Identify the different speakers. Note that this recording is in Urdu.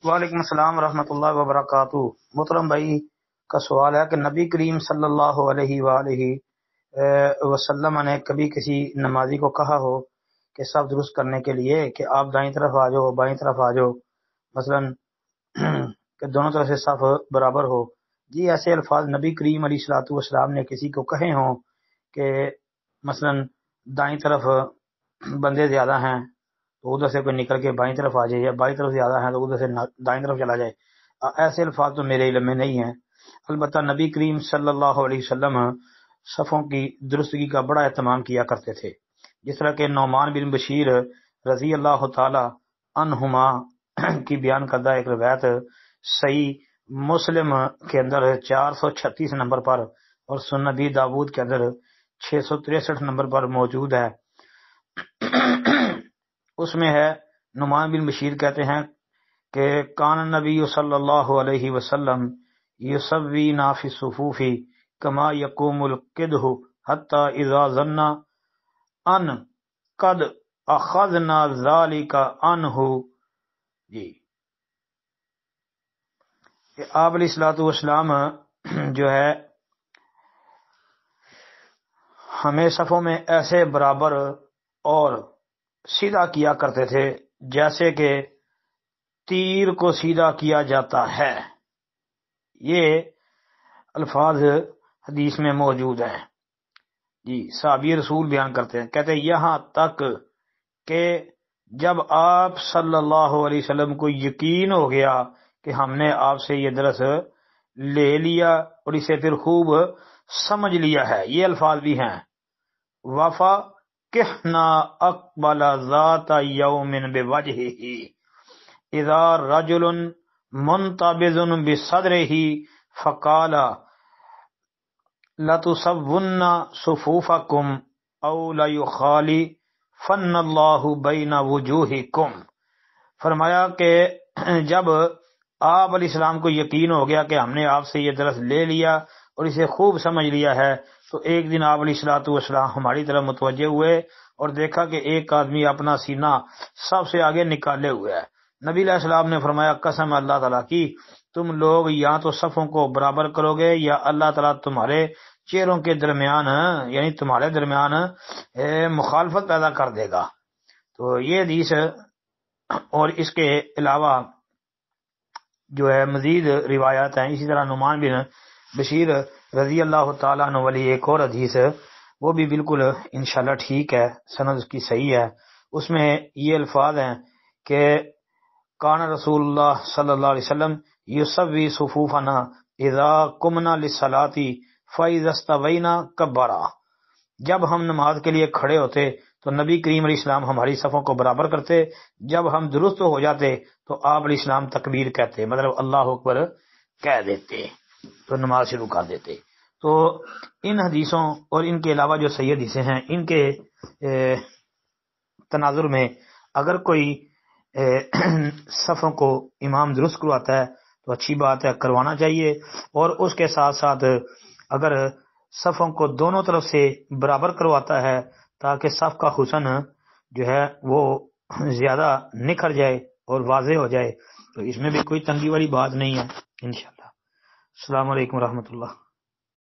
Speaker 1: وعلیکم السلام ورحمۃ اللہ وبرکاتہ۔ محترم بھائی کا سوال ہے کہ نبی کریم صلی اللہ علیہ وآلہ وسلم نے کبھی کسی نمازی کو کہا ہو کہ صف درست کرنے کے لیے کہ آپ دائیں طرف آ جاؤ بائیں طرف آ جاؤ، مثلا کہ دونوں طرف سے صف برابر ہو؟ جی، ایسے الفاظ نبی کریم علیہ الصلوۃ والسلام نے کسی کو کہے ہوں کہ مثلا دائیں طرف بندے زیادہ ہیں تو ادھر سے کوئی نکل کے بائیں طرف آ جائے، یا بائیں طرف زیادہ ہیں تو ادھر سے دائیں طرف چلا جائے، ایسے الفاظ تو میرے علم میں نہیں ہیں۔ البتہ نبی کریم صلی اللہ علیہ وسلم صفوں کی درستگی کا بڑا اہتمام کیا کرتے تھے، جس طرح کہ نعمان بن بشیر رضی اللہ تعالی عنہما کی بیان کردہ ایک روایت صحیح مسلم کے اندر 436 نمبر پر اور سنن نبی داود کے اندر 663 نمبر پر موجود ہے۔ اس میں ہے، نعمان بن بشیر کہتے ہیں کہ کان نبی صلی اللہ علیہ وسلم یصوینا فی الصفوف کما یقوم القدح حتی اذا ظن ان قد اخذنا ذلک عنہ۔ جی، کہ آپ علیہ الصلوۃ والسلام جو ہے ہمیں صفوں میں ایسے برابر اور سیدھا کیا کرتے تھے جیسے کہ تیر کو سیدھا کیا جاتا ہے۔ یہ الفاظ حدیث میں موجود ہیں۔ جی، صحابی رسول بیان کرتے ہیں، کہتے ہیں یہاں تک کہ جب آپ صلی اللہ علیہ وسلم کو یقین ہو گیا کہ ہم نے آپ سے یہ درس لے لیا اور اسے پھر خوب سمجھ لیا ہے، یہ الفاظ بھی ہیں، وفا کہنا اقبل ذات یوم بوجہہ اذا رجل منتبذ بصدرہ فقال لتصون صفوفکم او لیخالفن اللہ بین وجوہکم۔ فرمایا کہ جب آپ علیہ السلام کو یقین ہو گیا کہ ہم نے آپ سے یہ درس لے لیا اور اسے خوب سمجھ لیا ہے، تو ایک دن آپ علیہ الصلوۃ والسلام ہماری طرف متوجہ ہوئے اور دیکھا کہ ایک آدمی اپنا سینہ سب سے آگے نکالے ہوئے ہے۔ نبی علیہ السلام نے فرمایا قسم اللہ تعالیٰ کی، تم لوگ یا تو صفوں کو برابر کرو گے یا اللہ تعالیٰ تمہارے چہروں کے درمیان یعنی تمہارے درمیان مخالفت پیدا کر دے گا۔ تو یہ حدیث اور اس کے علاوہ جو ہے مزید روایات ہیں، اسی طرح نعمان بن بشیر رضی اللہ تعالیٰ عنہ والی ایک اور حدیث وہ بھی بالکل انشاءاللہ ٹھیک ہے، سند اس کی صحیح ہے۔ اس میں یہ الفاظ ہیں کہ کان رسول اللہ صلی اللہ علیہ وسلم یسوی صفوفنا اذا قمنا للصلاۃ فاذا استوینا کبرا۔ جب ہم نماز کے لیے کھڑے ہوتے تو نبی کریم علیہ السلام ہماری صفوں کو برابر کرتے، جب ہم درست ہو جاتے تو آپ علیہ السلام تکبیر کہتے، مطلب اللہ اکبر کہہ دیتے تو نماز شروع کر دیتے۔ تو ان حدیثوں اور ان کے علاوہ جو صحیح حدیثیں ہیں ان کے تناظر میں اگر کوئی صفوں کو امام درست کرواتا ہے تو اچھی بات ہے، کروانا چاہیے، اور اس کے ساتھ ساتھ اگر صفوں کو دونوں طرف سے برابر کرواتا ہے تاکہ صف کا حسن جو ہے وہ زیادہ نکھر جائے اور واضح ہو جائے، تو اس میں بھی کوئی تنگی والی بات نہیں ہے انشاءاللہ۔ السلام علیکم ورحمۃ اللہ۔